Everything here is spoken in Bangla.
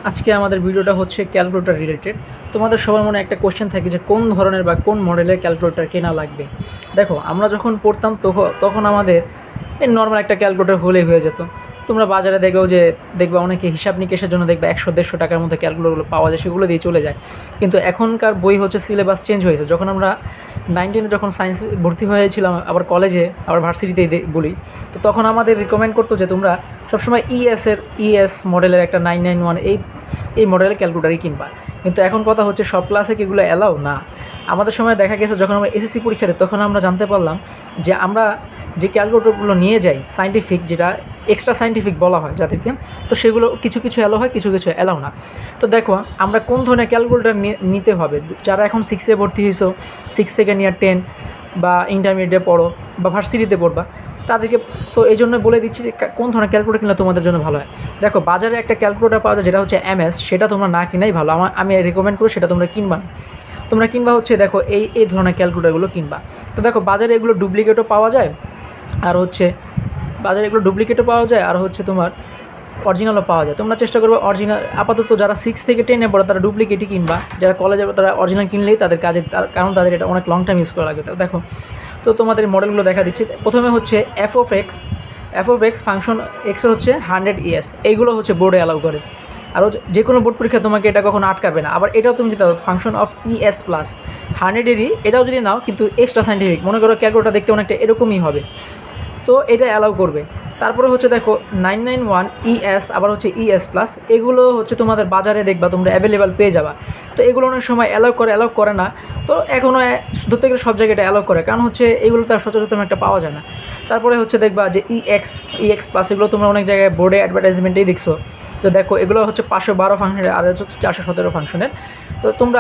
আজকে আমাদের ভিডিওটা হচ্ছে ক্যালকুলেটর রিলেটেড। তোমাদের সবার মনে একটা কোশ্চেন থাকে যে কোন ধরনের বা কোন মডেলের ক্যালকুলেটর কেনা লাগবে। দেখো, আমরা যখন পড়তাম তখন আমাদের এই নর্মাল একটা ক্যালকুলেটর হলেই হয়ে যেত। তোমরা বাজারে দেখবা অনেকে হিসাব নিকেশের জন্য দেখবে 100-150 টাকার মধ্যে ক্যালকুলেটরগুলো পাওয়া যায়, সেগুলো দিয়ে চলে যায়। কিন্তু এখনকার বই হচ্ছে সিলেবাস চেঞ্জ হয়েছে। যখন আমরা 9-10 যখন সায়েন্স ভর্তি হয়েছিলাম, আবার কলেজে আবার ভার্সিটিতেই বলি, তো তখন আমাদের রিকমেন্ড করতো যে তোমরা সবসময় ইএস মডেলের একটা 991 এই মডেলের ক্যালকুলেটারই কিনবা। কিন্তু এখন কথা হচ্ছে সব ক্লাসে কি এগুলো অ্যালাউ না। আমাদের সময় দেখা গেছে যখন আমরা এসএসসি পরীক্ষা দিই তখন আমরা জানতে পারলাম যে আমরা যে ক্যালকুলেটরগুলো নিয়ে যাই সায়েন্টিফিক, যেটা এক্সট্রা সায়েন্টিফিক বলা হয় যাদেরকে, তো সেগুলো কিছু কিছু অ্যালাউ হয়, কিছু কিছু অ্যালাউ না। তো দেখো আমরা কোন ধরনের ক্যালকুলেটর নিতে হবে। যারা এখন 6-এ ভর্তি হয়েছো, 6 থেকে নিয়ে 10 বা ইন্টারমিডিয়েটে পড়ো বা ভার্সিটিতে পড়বা, তাদেরকে তো এই জন্য বলে দিচ্ছি যে কোন ধরনের ক্যালকুলেটর কিনলে তোমাদের জন্য ভালো হয়। দেখো, বাজারে একটা ক্যালকুলেটর পাওয়া যায় যেটা হচ্ছে MS, সেটা তোমরা না কিনাই ভালো। আমি রেকমেন্ড করি সেটা তোমরা কিনবা হচ্ছে দেখো এই ধরনের ক্যালকুলেটরগুলো কিনবা। তো দেখো, বাজারে এগুলো ডুপ্লিকেটও পাওয়া যায়, আর হচ্ছে তোমার অরিজিনালও পাওয়া যায়। তোমরা চেষ্টা করবে অরিজিনাল। আপাতত যারা 6 থেকে 10-এ পড়ে তারা ডুপ্লিকেটই কিনবা, যারা কলেজে তারা অরিজিনাল কিনলেই তাদের কারণ তাদের এটা অনেক লং টাইম ইউজ করা লাগবে। তো দেখো, তো তোমাদের মডেলগুলো দেখা দিচ্ছি। প্রথমে হচ্ছে এফ অফ এক্স ফাংশন এক্সের হচ্ছে 100 ES, এইগুলো হচ্ছে বোর্ডে অ্যালাউ করে। আর যে কোনো বোর্ড পরীক্ষা তোমাকে এটা কখনো আটকাবে না। আবার এটাও তুমি যেটা ফাংশন অফ ES প্লাস 100-এরই, এটাও যদি নাও কিন্তু এক্সট্রা সায়েন্টিফিক, মনে করো ক্যালকুলেটর দেখতে অনেকটা এরকমই হবে, তো এটা অ্যালাউ করবে। তারপরে হচ্ছে দেখো 991 ES, আবার হচ্ছে ES প্লাস, এগুলো হচ্ছে তোমাদের বাজারে দেখবা তোমরা অ্যাভেলেবেল পেয়ে যাবা। তো এগুলো অনেক সময় অ্যালাউ করে না। তো এখনও ধরতে গেলে সব জায়গায় এটা অ্যালাউ করে, কারণ হচ্ছে এগুলো তার সচরাচর একটা পাওয়া যায় না। তারপরে হচ্ছে দেখবা যে EX প্লাস, এগুলো তোমরা অনেক জায়গায় বোর্ডে অ্যাডভার্টাইজমেন্টেই দেখছো। তো দেখো, এগুলো হচ্ছে 512 ফাংশনের, আর হচ্ছে 417 ফাংশনের। তো তোমরা